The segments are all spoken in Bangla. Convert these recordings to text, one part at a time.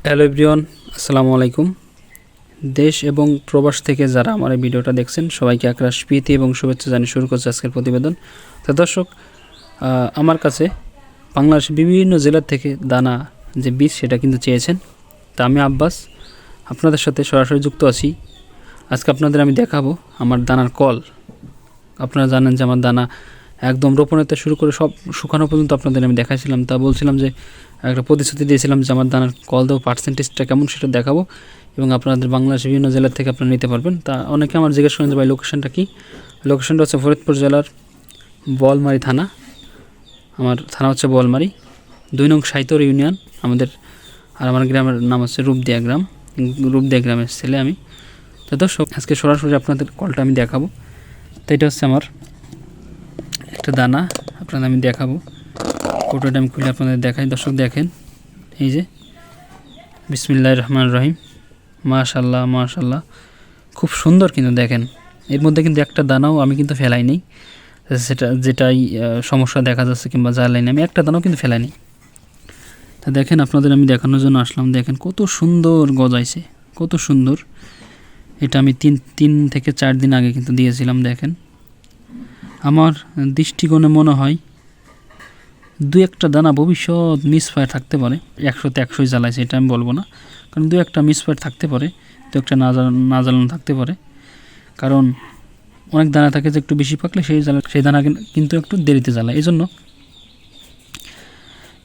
হ্যালো এভরিওয়ান, আসসালামু আলাইকুম। দেশ এবং প্রবাস থেকে যারা আমার এই ভিডিওটা দেখছেন সবাইকে একরাশ প্রীতি এবং শুভেচ্ছা জানিয়ে শুরু করছে আজকের প্রতিবেদন। তো দর্শক, আমার কাছে বাংলাদেশের বিভিন্ন জেলার থেকে দানা যে বীজ সেটা কিন্তু চেয়েছেন। তা আমি আব্বাস আপনাদের সাথে সরাসরি যুক্ত আছি। আজকে আপনাদের আমি দেখাবো আমার দানার কল। আপনারা জানেন যে আমার দানা একদম রোপণেতে শুরু করে সব শুকানো পর্যন্ত আপনাদের আমি দেখাইছিলাম। তা বলছিলাম যে একটা প্রতিশ্রুতি দিয়েছিলাম যে আমার দানার কল দেওয়া পার্সেন্টেজটা কেমন সেটা দেখাবো এবং আপনাদের বাংলাদেশের বিভিন্ন জেলার থেকে আপনারা নিতে পারবেন। তা অনেকে আমার জিজ্ঞেস করেন যে ভাই লোকেশনটা কী। লোকেশনটা হচ্ছে ফরিদপুর জেলার বোয়ালমারী থানা। আমার থানা হচ্ছে বোয়ালমারী, 2 নং সাইতর ইউনিয়ন আমাদের। আর আমার গ্রামের নাম হচ্ছে রূপদিয়া গ্রাম। রূপদিয়া গ্রামের ছেলে আমি। তো দর্শক, আজকে সরাসরি আপনাদের কলটা আমি দেখাবো। তো এটা হচ্ছে আমার একটা দানা, আপনাদের আমি দেখাবো। ফটোটা আমি খুলে আপনাদের দেখাই। দর্শক দেখেন, এই যে বিসমিল্লাহির রহমানির রহিম। মাশাআল্লাহ মাশাআল্লাহ, খুব সুন্দর। কিন্তু দেখেন, এর মধ্যে কিন্তু একটা দানাও আমি কিন্তু ফেলাই নেই। যেটাই সমস্যা দেখা যাচ্ছে কিংবা জ্বালাই না, আমি একটা দানাও কিন্তু ফেলাই নেই। তা দেখেন, আপনাদের আমি দেখানোর জন্য আসলাম। দেখেন কত সুন্দর গজাইছে, কত সুন্দর। এটা আমি 3 থেকে 4 দিন আগে কিন্তু দিয়েছিলাম। দেখেন, আমার দৃষ্টিকোণে মনে হয় 2-1টা দানা ভবিষ্যৎ মিসফায়ার থাকতে পারে। 100তে 100ই জ্বালাইছে এটা আমি বলবো না, কারণ 2-1টা মিসফায়ার থাকতে পারে, 2-1টা না জ্বালানো থাকতে পারে। কারণ অনেক দানা থাকে যে একটু বেশি পাকলে সেই দানা কিন্তু একটু দেরিতে জ্বালায়। এই জন্য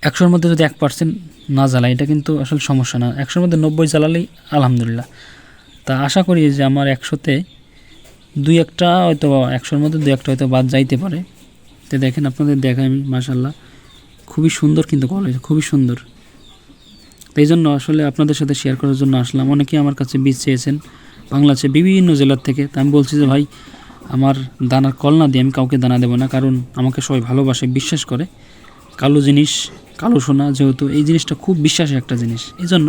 100-র মধ্যে যদি 1% না জ্বালায় এটা কিন্তু আসলে সমস্যা না। 100-র মধ্যে 90 জ্বালালেই আলহামদুলিল্লাহ। তা আশা করি যে আমার 100তে 2-1টা হয়তো, 100-র মধ্যে 2-1টা হয়তো বাদ যাইতে পারে। তো দেখেন, আপনাদের দেখাই আমি। মাশাআল্লাহ, খুবই সুন্দর কিন্তু কল হয়েছে, খুবই সুন্দর। তো এই জন্য আসলে আপনাদের সাথে শেয়ার করার জন্য আসলাম। অনেকেই আমার কাছে বীজ চেয়েছেন বাংলাদেশের বিভিন্ন জেলার থেকে। তা আমি বলছি যে ভাই, আমার দানার কল না দিয়ে আমি কাউকে দানা দেবো না, কারণ আমাকে সবাই ভালোবাসে, বিশ্বাস করে। কালো জিনিস, কালো সোনা যেহেতু, এই জিনিসটা খুব বিশ্বাসের একটা জিনিস। এই জন্য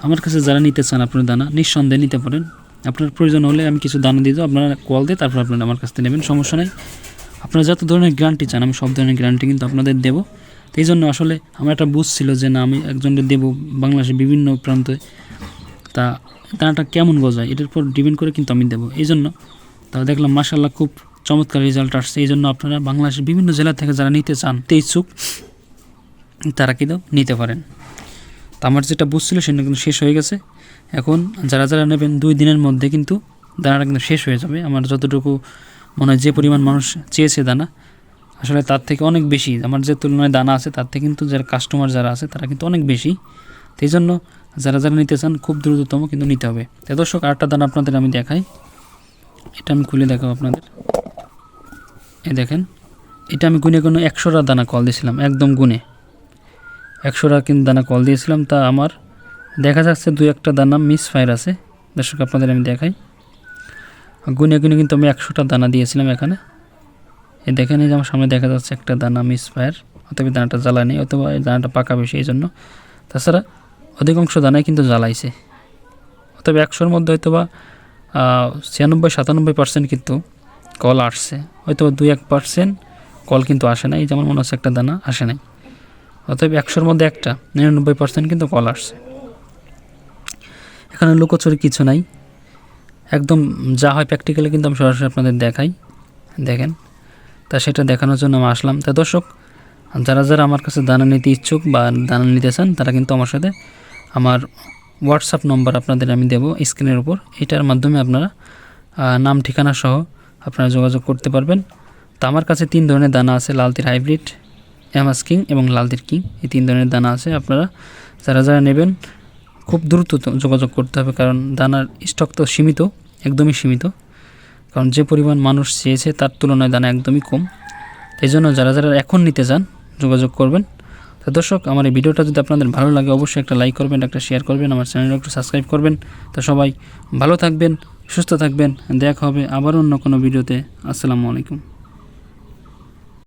আমার কাছে যারা নিতে চান আপনার দানা, নিঃসন্দেহে নিতে পারেন। আপনার প্রয়োজন হলে আমি কিছু দানা দিয়ে দেবো, আপনারা কল দিয়ে তারপর আপনারা আমার কাছ থেকে নেবেন, সমস্যা নেই। আপনারা যত ধরনের গ্যারান্টি চান আমি সব ধরনের গ্যারান্টি কিন্তু আপনাদের দেবো। তো এই জন্য আসলে আমার একটা বুঝছিল যে না, আমি একজনকে দেবো বাংলাদেশের বিভিন্ন প্রান্তে। তা দানাটা কেমন গজায় এটার উপর ডিপেন্ড করে কিন্তু আমি দেবো। এই জন্য তা দেখলাম মাশাআল্লাহ খুব চমৎকার রেজাল্ট আসছে। এই জন্য আপনারা বাংলাদেশের বিভিন্ন জেলা থেকে যারা নিতে চান, ইচ্ছুক, তারা কিন্তু নিতে পারেন। তা আমার যেটা বুঝছিল সেটা কিন্তু শেষ হয়ে গেছে। এখন যারা যারা নেবেন 2 দিনের মধ্যে কিন্তু দানাটা কিন্তু শেষ হয়ে যাবে। আমার যতটুকু মনে হয়, যে পরিমাণ মানুষ চেয়েছে দানা, আসলে তার থেকে অনেক বেশি আমার যে তুলনায় দানা আছে তার থেকে কিন্তু যারা কাস্টমার যারা আছে তারা কিন্তু অনেক বেশি। তো এই জন্য যারা যারা নিতে চান খুব দ্রুততম কিন্তু নিতে হবে। তো দর্শক, আরেকটা দানা আপনাদের আমি দেখাই। এটা আমি খুলে দেখাবো আপনাদের। এই দেখেন, এটা আমি গুনে 100টা দানা কল দিয়েছিলাম, একদম গুনে 100টা কিন্তু দানা কল দিয়েছিলাম। তা আমার দেখা যাচ্ছে 2-1টা দানা মিসফায়ার আছে। দর্শক, আপনাদের আমি দেখাই। গুনে কিন্তু আমি 100টা দানা দিয়েছিলাম এখানে। এই দেখেন, এই যে আমার সামনে দেখা যাচ্ছে একটা দানা মিসফায়ার, অথবা দানাটা জ্বালায়নি, অথবা এই দানাটা পাকা বেশি এই জন্য। তাছাড়া অধিকাংশ দানাই কিন্তু জ্বালাইছে। অথবা 100-র মধ্যে হয়তোবা 96-97% কিন্তু কল আসছে, হয়তোবা 2-1% কল কিন্তু আসে নাই। যেমন মনে হচ্ছে একটা দানা আসে নাই। অতএব 100-র মধ্যে একটা 99% কিন্তু কল আসছে। এখানে লুকোচুরি কিছু নাই, একদম যা হয় প্র্যাকটিক্যালি কিন্তু আমি সরাসরি আপনাদের দেখাই। দেখেন, তা সেটা দেখানোর জন্য আমি আসলাম। তা দর্শক, যারা যারা আমার কাছে দানা নিতে ইচ্ছুক বা দানা নিতে চান তারা কিন্তু আমার সাথে আমার হোয়াটসঅ্যাপ নম্বর আপনাদের আমি দেবো স্ক্রিনের উপর। এটার মাধ্যমে আপনারা নাম ঠিকানা সহ আপনারা যোগাযোগ করতে পারবেন। তো আমার কাছে 3 ধরনের দানা আছে, লালতির হাইব্রিড, এমএস কিং এবং লালতির কিং। এই 3 ধরনের দানা আছে। আপনারা যারা যারা নেবেন খুব দ্রুত যোগাযোগ করতে হবে, কারণ দানার স্টক তো সীমিত, একদমই সীমিত। কারণ যে পরিমাণ মানুষ চেয়েছে তার তুলনায় দানা একদমই কম। এই জন্য যারা যারা এখন নিতে চান যোগাযোগ করবেন। তো দর্শক, আমার এই ভিডিওটা যদি আপনাদের ভালো লাগে অবশ্যই একটা লাইক করবেন, একটা শেয়ার করবেন, আমার চ্যানেলটা একটু সাবস্ক্রাইব করবেন। তো সবাই ভালো থাকবেন, সুস্থ থাকবেন। দেখা হবে আবার অন্য কোনো ভিডিওতে। আসসালামু আলাইকুম।